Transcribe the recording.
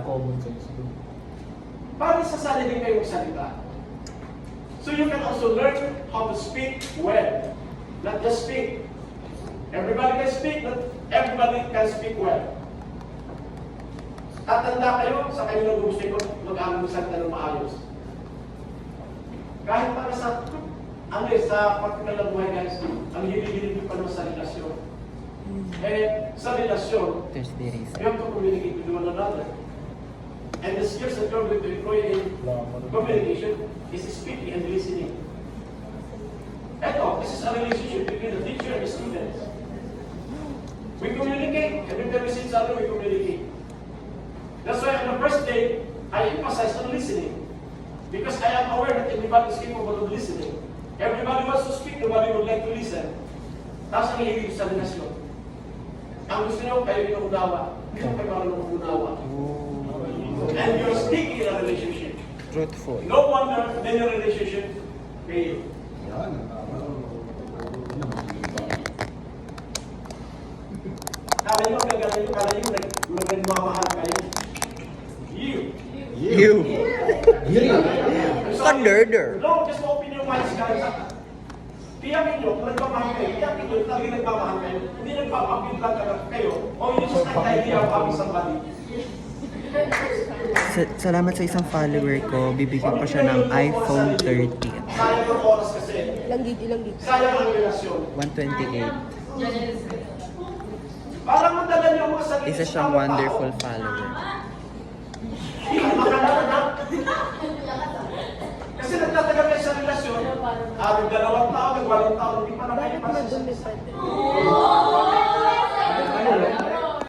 common sense. Para sasali din kayong salita. So you can also learn how to speak well. Not just speak. Everybody can speak, but everybody can speak well. Tatanda kayo sa kayo na gusto ko mag-aaral ng salita ng maayos. Kahit para sa sa particular na buhay guys, ang hilig-hilig pa naman sa relasyon. Eh, sa relasyon, you have to communicate with one another. And the skills that you're going to employ in communication is speaking and listening. Eto, this is a relationship between the teacher and the students. We communicate. Every time we see each other, we communicate. That's why on the first day, I emphasize on listening. Because I am aware that everybody is capable of listening. Everybody wants to speak, nobody would like to listen. Tapos ang hihilig sa relasyon. Ang gusto nyo, kayo yung unawa. Hindi kayo marunong unawa. And you're speaking in a relationship. Truthful. No wonder then your relationship fail. Kala nyo, kala nyo, nagmamahal kayo. You. Thunder. No, just open your minds, guys. Tiyakin nyo, kung nagmamahal kayo, tiyakin nyo, talagang nagmamahal kayo. Hindi nagpapapit lang kayo. O you just like the idea of having somebody. Salamat sa isang follower ko, bibigyan ko siya ng iPhone 13. Sayang ang oras kasi. Ilang gig? Sayang ang relasyon. 128. Parang madala niyo ang mga sarili. Isa siyang wonderful follower. Makalala na. Kasi nagtatagal kayo sa relasyon, nag-2 taon, nag-8 taon, hindi pa na kayo Bakit madumi pa?